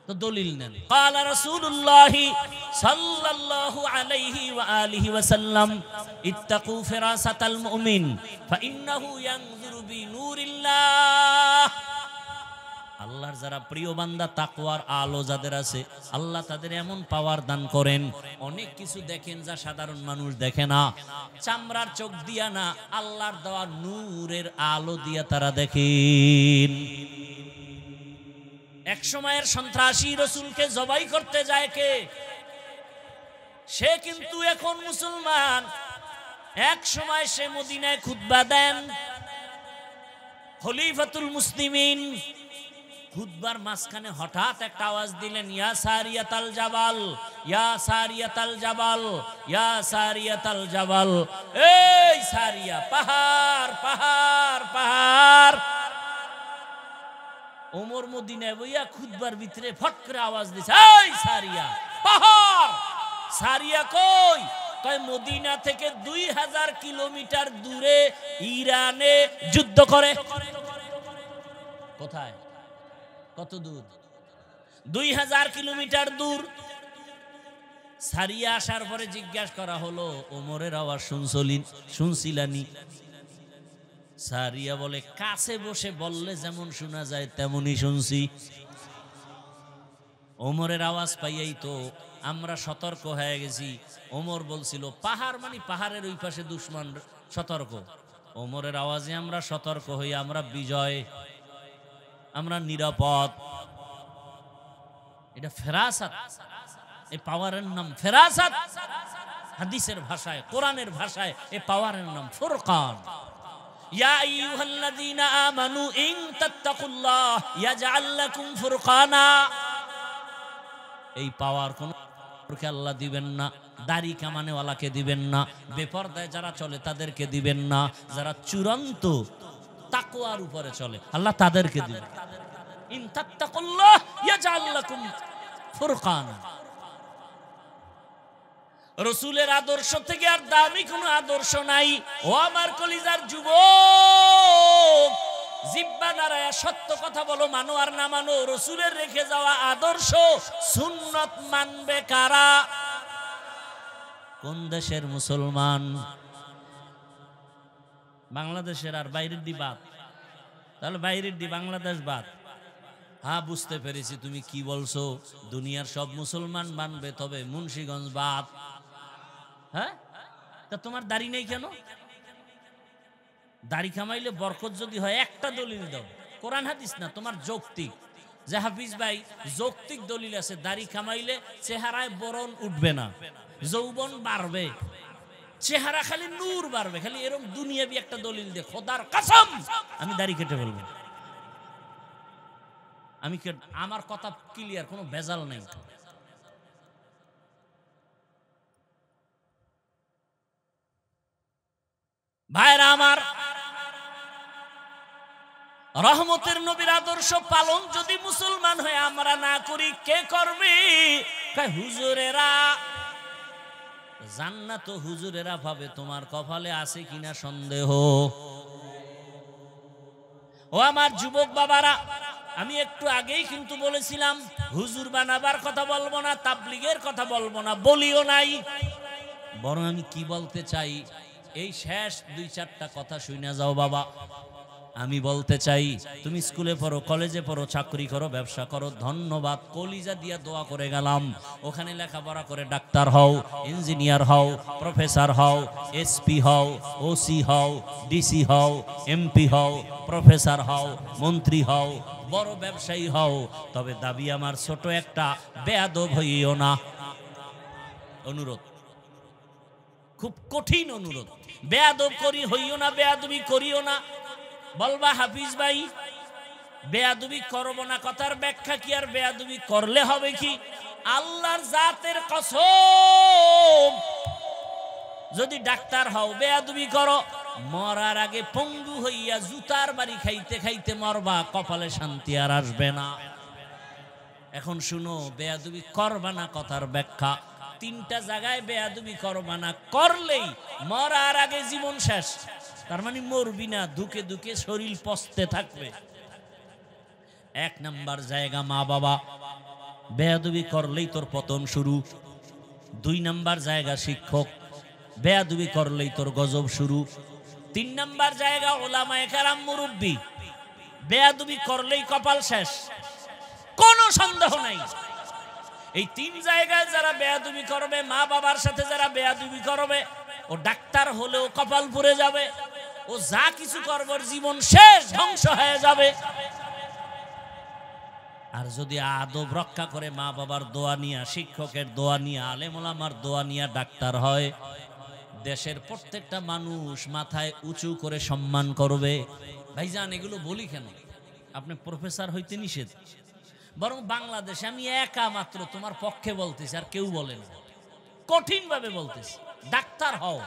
তো দলিল নেন। ক্বালা রাসূলুল্লাহ সাল্লাল্লাহু আলাইহি ওয়া আলিহি ওয়া সাল্লাম, ইত্তাকু ফিরাসাতাল মুমিন ফাইন্নাহু ইয়ানজুরু বিনূরিল্লাহ। আল্লাহর যারা প্রিয় বান্দা, তাকওয়ার আলো যাদের আছে, আল্লাহ তাদের এমন পাওয়ার দান করেন, অনেক কিছু দেখেন যা সাধারণ মানুষ দেখে না। চামড়ার চোখ দিয়া না, আল্লাহর দেওয়া নূরের আলো দিয়া তারা দেখেন। এক সময়ের সন্ত্রাসী রাসূলকে জবাই করতে যায় কে? সে কিন্তু এখন মুসলমান। এক সময় সে মদিনায় খুতবা দেন, খলিফাতুল মুসলিমিন। খুতবার মাঝখানে হঠাৎ একটা আওয়াজ দিলেন, ইয়া সারিয়াতাল জাবাল, ইয়া সারিয়াতাল জাবাল, ইয়া সারিয়াতাল জাবাল। এই সারিয়া, পাহাড় পাহাড় পাহাড়। ওমর মদিনায় বইয়া খুতবার ভিতরে ফট করে আওয়াজ দিছে, এই সারিয়া পাহাড়, সারিয়া কই? কয় মদিনা থেকে 2000 কিলোমিটার দূরে ইরানে যুদ্ধ করে। কোথায়? কত দূর? 2000 কিলোমিটার দূর। সারিয়া আসার পরে জিজ্ঞাসা করা হলো, ওমরের আওয়াজ শুনছিলানি? সারিয়া বলে, কাছে বসে বললে যেমন শোনা যায় তেমনই শুনছি। ওমরের আওয়াজ পাইয়াই তো আমরা সতর্ক হয়ে গেছি। ওমর বলছিল পাহাড় মানে পাহাড়ের ওই পাশে দুশমন, সতর্ক। ওমরের আওয়াজে আমরা সতর্ক হই, আমরা বিজয়, আমরা নিরাপদ। এটা ফেরাসাত, এই পাওয়ারের নাম ফেরাসাত। হাদিসের ভাষায়, কোরআনের ভাষায় এই পাওয়ারের নাম ফুরকান। ইয়া আইয়ুহাল্লাযীনা আমানু ইন তাত্তাকুল্লাহ ইয়াজআল লাকুম ফুরকানা। এই পাওয়ার কোন আল্লাহ দিবেন না, দাড়ি কামানেওয়ালাকে দিবেন না, বেপরদায় যারা চলে তাদেরকে দিবেন না, যারা চূড়ান্ত তাকওয়ার উপরে চলে আল্লাহ তাদেরকে দিবেন। ইন তাত্তাকুল্লাহ ইয়াজআল লাকুম ফুরকানা। রাসূলের আদর্শ থেকে আর দামি কোনো আদর্শ নাই। ও আমার কলিজার যুবক, জিহ্বা নাড়ায়া সত্য কথা বলো, মানো আর না মানো, রাসূলের রেখে যাওয়া আদর্শ সুন্নত মানবে কারা? কোন দেশের মুসলমান? বাংলাদেশের আর বাইরের দি বাদ? তাহলে বাইরের দি বাংলাদেশ বাদ? হ্যাঁ, বুঝতে পেরেছি তুমি কি বলছো। দুনিয়ার সব মুসলমান মানবে, তবে মুন্সিগঞ্জ বাদ। হ্যাঁ, তা তোমার দাড়ি নেই কেন? দাড়ি কামাইলে বরকত যদি হয় একটা দলিল দাও, কোরআন হাদিস না, তোমার যৌক্তিক। যে হাফিজ ভাই যৌক্তিক দলিল আছে, দাড়ি কামাইলে চেহারায় বরণ উঠবে না, যৌবন বাড়বে, চেহারা খালি নূর বাড়বে, খালি এরকম দুনিয়াবি একটা দলিল দে, খোদার কসম আমি দাড়ি কেটে ফেলবো। আমি আমার কথা ক্লিয়ার, কোনো ভেজাল নেই। ভাইরা আমার, রহমতের নবীর আদর্শ পালন যদি মুসলমান হয়ে আমরা না করি, কে করবে? হুজুরেরা। জান্নাত হুজুরেরা পাবে, তোমার কপালে আছে কিনা সন্দেহ। ও আমার যুবক বাবারা, আমি একটু আগেই কিন্তু বলেছিলাম হুজুর বানাবার কথা বলবো না, তাবলীগের কথা বলবো না, বলিও নাই। বরং আমি কি বলতে চাই, এই শেষ 2-4টা কথা শুনে যাও বাবা। আমি বলতে চাই, তুমি স্কুলে পড়ো, কলেজে পড়ো, চাকরি করো, ব্যবসা করো, ধন্যবাদ, কলিজা দিয়া দোয়া করে গেলাম। ওখানে লেখাপড়া করে ডাক্তার হও, ইঞ্জিনিয়ার হও, প্রফেসর হও, এসপি হও, ওসি হও, ডিসি হও, এমপি হও, প্রফেসর হও, মন্ত্রী হও, বড় ব্যবসায়ী হও, তবে দাবি আমার ছোট একটা, বেয়াদব হইও না। অনুরোধ, খুব কঠিন অনুরোধ। বেয়াদব করি হইও না, বেয়াদবি করিও না। বলবা হাফিজ ভাই বেয়াদবি করব না, কথার ব্যাখ্যা কি? আর বেয়াদবি করলে হবে কি? আল্লাহর জাতের কসম, যদি ডাক্তার হও বেয়াদবি করো, মরার আগে পঙ্গু হইয়া জুতার বাড়ি খাইতে খাইতে মরবা, কপালে শান্তি আর আসবে না। এখন শুনো, বেয়াদবি করবা না কথার ব্যাখ্যা। 3টা জায়গায় বেয়াদবি করবা না, করলেই মরার আগে জীবন শেষ। তার মানে মরবি না, দুকে দুকে শরীর পচতে থাকবে। 1 নাম্বার জায়গা মা বাবা, বেয়াদবি করলেই তোর পতন শুরু। 2 নাম্বার জায়গা শিক্ষক, বেয়াদবি করলেই তোর গজব শুরু। 3 নাম্বার জায়গা ওলামায়ে কেরাম, মুরব্বি, বেয়াদবি করলেই কপাল শেষ, কোনো সন্দেহ নাই। এই 3 জায়গায় যারা বেয়াদবি করবে, মা বাবার সাথে যারা বেয়াদবি করবে, ও ডাক্তার হলেও কপাল পুড়ে যাবে, ও যা কিছু করবার জীবন শেষ, ধ্বংস হয়ে যাবে। আর যদি আদব রক্ষা করে, মা বাবার দোয়া নিয়া, শিক্ষকের দোয়া নিয়া, আলেম ওলামার দোয়া নিয়া ডাক্তার হয়, দেশের প্রত্যেকটা মানুষ মাথায় উঁচু করে সম্মান করবে। ভাইজান, এগুলো বলি কেন? আপনি প্রফেসর হইতে নিষেধ, বরং বাংলাদেশে আমি একা মাত্র তোমার পক্ষে বলতেছি, আর কেউ বলেন, কঠিন ভাবে বলতেছি, ডাক্তার হও,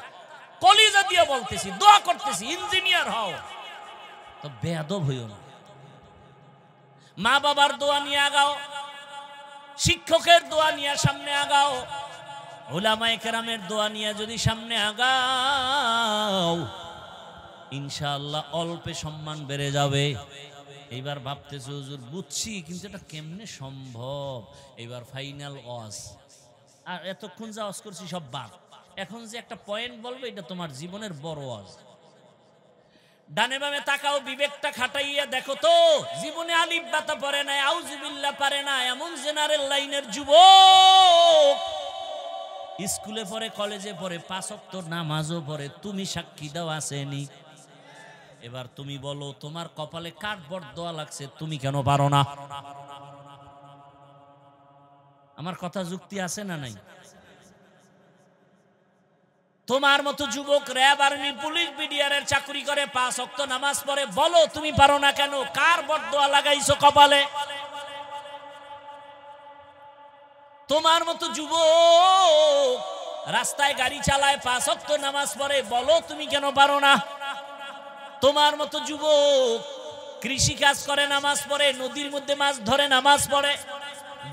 কলিজা দিয়ে বলতেছি, দোয়া করতেছি, ইঞ্জিনিয়ার হও, তো বেয়াদব হইও না। মা বাবার দোয়া নিয়ে আগাও, শিক্ষকের দোয়া নিয়ে সামনে আগাও, উলামায়ে কেরামের দোয়া নিয়ে যদি সামনে আগাও, ইনশাআল্লাহ অল্পে সম্মান বেড়ে যাবে। এইবার ভাবতেছে হুজুর বুঝছি, কিন্তু এটা কেমনে সম্ভব? এইবার ফাইনাল ওয়াজ, আর এতক্ষণ যা ওয়াজ করছি সব বাদ, এখন যে একটা পয়েন্ট বলবো এটা তোমার জীবনের বড় ওয়াজ। ডানে বামে তাকাও, বিবেকটা খাটাইয়া দেখো তো, জীবনে আলিফ বাতা পড়ে না, আউযুবিল্লাহ পারে না, এমন জেনারেল লাইনের যুবক স্কুলে পড়ে, কলেজে পড়ে, 5 ওয়াক্ত নামাজও পড়ে, তুমি সাক্ষী দাও আসেনি। এবার তুমি বলো তোমার কপালে কাঠবট দোয়া লাগছে, তুমি কেন পারো না? আমার কথা যুক্তি আছে না নাই? তোমার মতো যুবক র্যাব, আর্মি, পুলিশ, বিডিআরের চাকরি করে, 5 ওয়াক্ত নামাজ পড়ে, বলো তুমি পারো না কেন? কার বটদোয়া লাগাইছো কপালে? তোমার মতো যুবক রাস্তায় গাড়ি চালায়, 5 ওয়াক্ত নামাজ পড়ে, বলো তুমি কেন পারো না? তোমার মতো যুবক কৃষি কাজ করে, নামাজ পড়ে, নদীর মধ্যে মাছ ধরে, নামাজ পড়ে,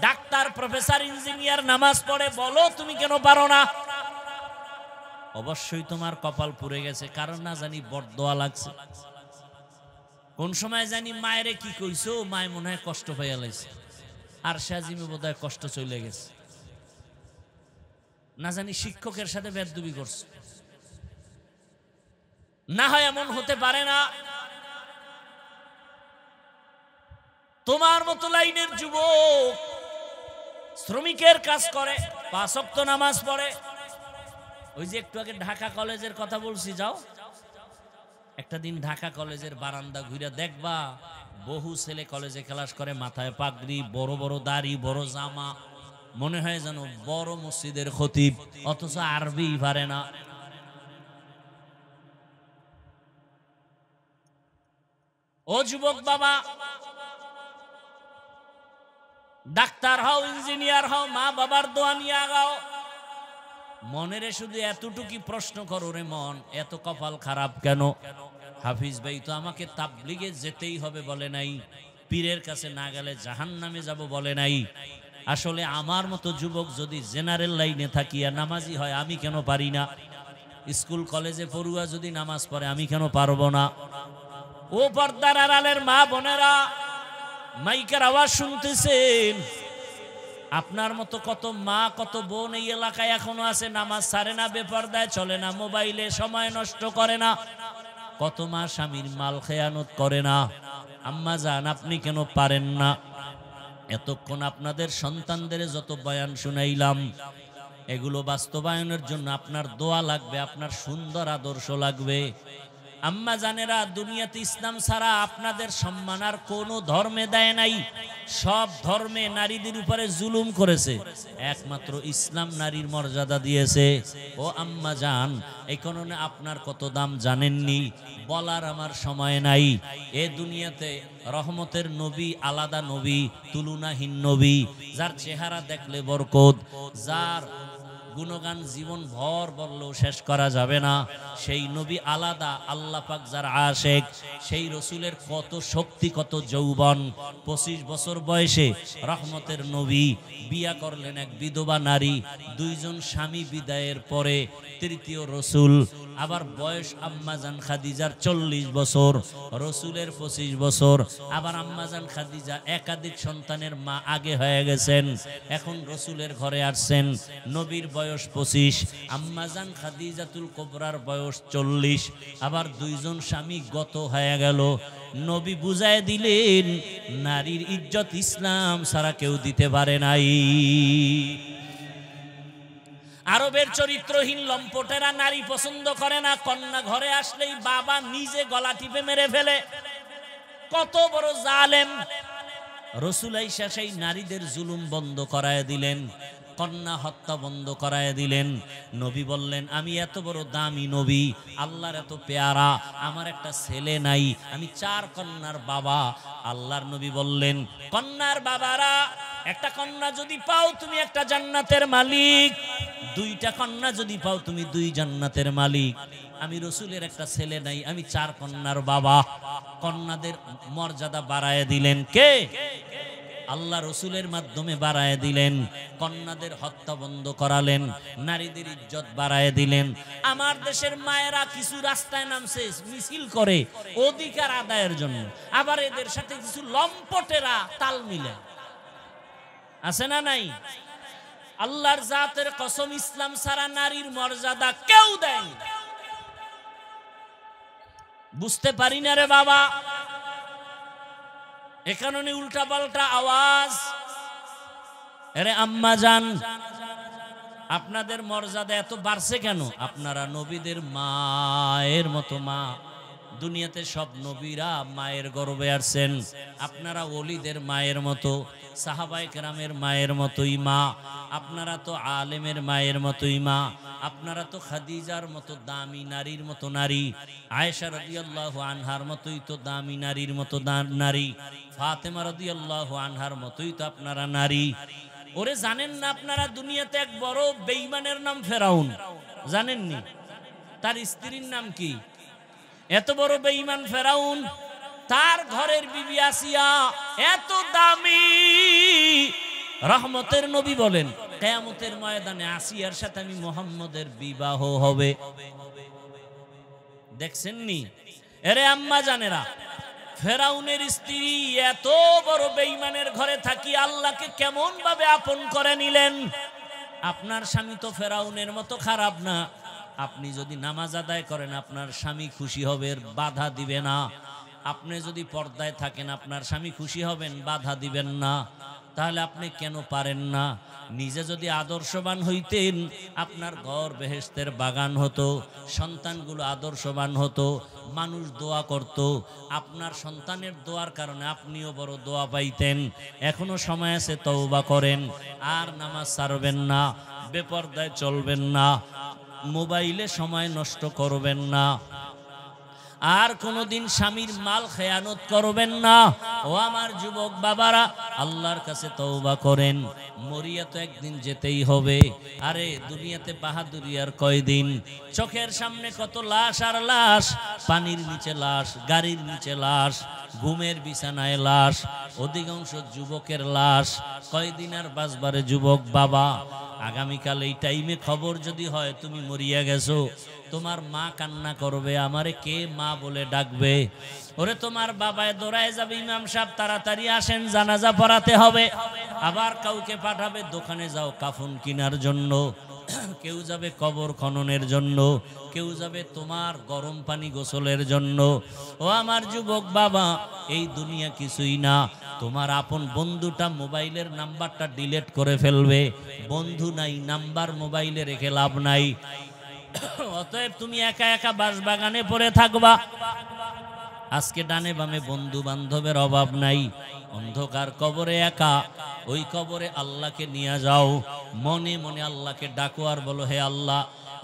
ডাক্তার, প্রফেসর, ইঞ্জিনিয়ার নামাজ পড়ে, বলো তুমি কেন পারো না? অবশ্যই তোমার কপাল পুড়ে গেছে, কারণ না জানি বটদোয়া লাগছে। কোন সময় জানি মায়েরে কি কইছো, মায় মনে হয় কষ্ট পাইয়া লাইছে, আর সাজিমে বোধহয় কষ্ট চলে গেছে। না জানি শিক্ষকের সাথে বেদবি করছে, না হয় এমন হতে পারে না? তোমার মতো লাইনের যুবক শ্রমিকের কাজ করে, 5 ওয়াক্ত নামাজ পড়ে। ওই যে একটু আগে ঢাকা কলেজের কথা বলছি, যাও একটা দিন ঢাকা কলেজের বারান্দা ঘুরে দেখবা, বহু ছেলে কলেজে ক্লাস করে, মাথায় পাগড়ি, বড় বড় দাড়ি, বড় জামা, মনে হয় যেন বড় মসজিদের খতিব, অথচ আরবি পারে না। ও যুবক বাবা, ডাক্তার হও, ইঞ্জিনিয়ার হও, মা বাবার দোয়া নিয়ে আগাও। মনেরে শুধু এতটুকু প্রশ্ন করো, রে মন এত কপাল খারাপ কেন? হাফিজ ভাই তো আমাকে তাবলিগে যেতেই হবে বলে নাই, পীরের কাছে না গেলে জাহান্নামে যাব বলে নাই। আসলে আমার মতো যুবক যদি জেনারেল লাইনে থাকিয়া নামাজি হয়, আমি কেন পারি না? স্কুল কলেজে পড়ুয়া যদি নামাজ পড়ে, আমি কেন পারবো না? ও পর্দার আড়ালের মা বোনেরা, মাইকের আওয়াজ শুনতেছেন, আপনার মতো কত মা, কত বোন এই এলাকায় এখনো আছে, নামাজ ছাড়ে না, বেপরদায় চলে না, মোবাইলে সময় নষ্ট করে না। কত মা স্বামীর মাল খেয়ানত করে না। আম্মা জান, আপনি কেন পারেন না? এতক্ষণ আপনাদের সন্তানদের যত বয়ান শুনাইলাম, এগুলো বাস্তবায়নের জন্য আপনার দোয়া লাগবে, আপনার সুন্দর আদর্শ লাগবে। আম্মা জানেরা, দুনিয়াতে ইসলাম ছাড়া আপনাদের সম্মান আর কোনো ধর্মে দেয় নাই। সব ধর্মে নারীদের উপরে জুলুম করেছে, একমাত্র ইসলাম নারীর মর্যাদা দিয়েছে। ও আম্মা জান, এই কারণে আপনার কত দাম জানেননি, বলার আমার সময় নাই। এ দুনিয়াতে রহমতের নবী, আলাদা নবী, তুলনাহীন নবী, যার চেহারা দেখলে বরকত, যার গুণগান জীবন ভর বললেও শেষ করা যাবে না, সেই নবী আলাদা। আল্লাহ পাক যার আশেক, সেই রসুলের কত শক্তি, কত যৌবন। 25 বছর বয়সে রহমতের নবী বিয়া করলেন এক বিধবা নারী, 2 জন স্বামী বিদায়ের পরে তৃতীয় রসুল। আবার বয়স আম্মাজান খাদিজার 40 বছর, রসুলের 25 বছর। আবার আম্মাজান খাদিজা একাধিক সন্তানের মা, আগে হয়ে গেছেন, এখন রসুলের ঘরে আসছেন। নবীর বয়স 25, আম্মাজান খাদিজাতুল কুবরার বয়স 40। আবার 2 জন স্বামী গত হয়ে গেল। নবী বুঝায় দিলেন, নারীর ইজ্জত ইসলাম ছাড়া কেউ দিতে পারে নাই। আরবের চরিত্রহীন লম্পটেরা নারী পছন্দ করে না, কন্যা ঘরে আসলেই বাবা নিজে গলা টিপে মেরে ফেলে। কত বড় জালেম! রসুল আইসা সেই নারীদের জুলুম বন্ধ করায় দিলেন, কন্যা হত্যা বন্ধ করায় দিলেন। নবী বললেন, আমি এত বড় দামি নবী, আল্লাহর এত পেয়ারা, আমার একটা ছেলে নাই, আমি 4 কন্যার বাবা। আল্লাহর নবী বললেন, কন্যার বাবারা, একটা কন্যা যদি পাও তুমি একটা জান্নাতের মালিক, 2টা কন্যা যদি পাও তুমি 2 জান্নাতের মালিক। আমি রসুলের একটা ছেলে নাই, আমি 4 কন্যার বাবা। কন্যাদের মর্যাদা বাড়ায় দিলেন কে? আল্লাহ রসুলের মাধ্যমে বাড়ায় দিলেন। কন্যাদের হত্যা বন্ধ করালেন, নারীদের ইজ্জত বাড়ায় দিলেন। আমার দেশের মায়েরা কিছু রাস্তায় নামছে মিছিল করে অধিকার আদায়ের জন্য, আবার এদের সাথে কিছু লম্পটেরা তাল মিলে আছে না নাই? আল্লাহর জাতের কসম, ইসলাম ছাড়া নারীর মর্যাদা কেউ দেয়নি। বুঝতে পারি না রে বাবা, এ কারণে উল্টা পাল্টা আওয়াজ। আরে আম্মা জান, আপনাদের মর্যাদা এত বাড়ছে কেন? আপনারা নবীদের মায়ের মতো মা। দুনিয়াতে সব নবীরা মায়ের গর্ভে আসছেন, আপনারা ওলিদের মায়ের মতো, সাহাবায়ে কেরামের মায়ের মতোই মা। আপনারা তো আলেমের মায়ের মতোই মা। আপনারা তো খাদিজার মতো দামি নারীর মতো নারী, আয়েশা রাদিয়াল্লাহু আনহার মতোই তো দামি নারীর মতো নারী, ফাতেমা রাদিয়াল্লাহু আনহার মতোই তো আপনারা নারী। ওরে জানেন না আপনারা দুনিয়াতে এক বড় বেঈমানের নাম ফেরাউন, জানেননি? তার স্ত্রীর নাম কি? এত বড় বেঈমান ফেরাউন, তার ঘরের বিবি আসিয়া এত দামি। রহমতের নবী বলেন কিয়ামতের ময়দানে আসিয়ার সাথে আমি মুহাম্মদের বিবাহ হবে। দেখছেননি? এরে আম্মা জানেরা, ফেরাউনের স্ত্রী এত বড় বেঈমানের ঘরে থাকি আল্লাহকে কেমন ভাবে আপন করে নিলেন। আপনার স্বামী তো ফেরাউনের মতো খারাপ না। আপনি যদি নামাজ আদায় করেন আপনার স্বামী খুশি হবে, বাধা দিবে না। আপনি যদি পর্দায় থাকেন আপনার স্বামী খুশি হবেন, বাধা দিবেন না। তাহলে আপনি কেন পারেন না? নিজে যদি আদর্শবান হইতেন আপনার ঘর বেহেশতের বাগান হতো, সন্তানগুলো আদর্শবান হতো, মানুষ দোয়া করত, আপনার সন্তানের দোয়ার কারণে আপনিও বড় দোয়া পাইতেন। এখনো সময় আছে, তওবা করেন, আর নামাজ ছাড়বেন না, বেপরদায় চলবেন না, মোবাইলে সময় নষ্ট করবেন না, আর কোনদিন স্বামীর মাল খেয়ানত করবেন না। ও আমার যুবক বাবারা, আল্লাহর কাছে তওবা করেন। মরিয়া তো একদিন যেতেই হবে। আরে দুনিয়াতে বাহাদুরি আর কয়দিন? চোখের সামনে কত লাশ আর লাশ, পানির নিচে লাশ, গাড়ির নিচে লাশ, ঘুমের বিছানায় লাশ, অধিকাংশ যুবকের লাশ। কয়দিন আর বাঁচবারে যুবক বাবা? আগামীকাল এই টাইমে খবর যদি হয় তুমি মরিয়া গেছো, তোমার মা কান্না করবে, আমারে কে মা বলে ডাকবে? ওরে তোমার বাবায় দৌড়ায় যাবে, ইমাম সাহেব তাড়াতাড়ি আসেন, জানাজা পড়াতে হবে। আবার কাউকে পাঠাবে দোকানে যাও কাফন কেনার জন্য, কেউ যাবে কবর খননের জন্য, কেউ যাবে তোমার গরম পানি গোসলের জন্য। ও আমার যুবক বাবা, এই দুনিয়া কিছুই না। তোমার আপন বন্ধুটা মোবাইলের নাম্বারটা ডিলিট করে ফেলবে। বন্ধু নাই, নাম্বার মোবাইলে রেখে লাভ নাই। অতএব তুমি একা একা বাসবাগানে পড়ে থাকবা। আজকে ডানে বামে বন্ধু বান্ধবের অভাব নাই, অন্ধকার কবরে একা। ওই কবরে আল্লাহকে নিয়ে যাও, মনে মনে আল্লাহকে ডাকো আর বলো, হে আল্লাহ,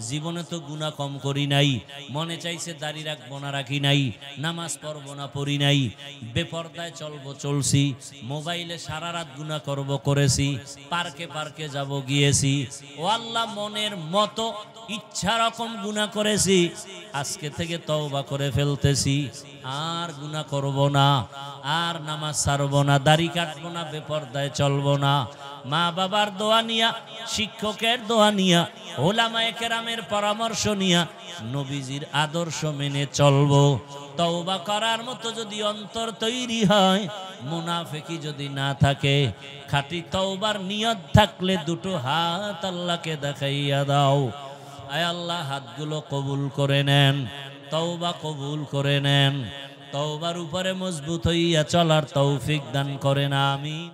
জীবনে তো গুনাহ কম করি নাই, মনে চাইছে দাড়ি রাখবো না রাখি নাই, নামাজ পড়বো না পড়ি নাই, বেপরদায় চলবো চলছি, মোবাইলে সারা রাত গুনাহ করবো করেছি, পার্কে পার্কে যাব গিয়েছি। ও আল্লাহ, মনের মতো ইচ্ছা রকম গুনাহ করেছি, আজকে থেকে তওবা করে ফেলতেছি, আর গুনাহ করব না, আর নামাজ ছাড়বো না, দাড়ি কাটবো না, বেপরদায় চলবো না। মা বাবার দোয়া নিয়া, শিক্ষকের দোয়া নিয়া, ওলামায়ে কেরামের পরামর্শ নিয়া নবীজির আদর্শ মেনে চলবো। তওবা করার মতো যদি অন্তর তৈরি হয়, মুনাফিকি যদি না থাকে, খাঁটি তওবার নিয়ত থাকলে দুটো হাত আল্লাহকে দেখাইয়া দাও। আয় আল্লাহ, হাতগুলো কবুল করে নেন, তওবা কবুল করে নেন, তওবার উপরে মজবুত হইয়া চলার তৌফিক দান করেন, আমিন।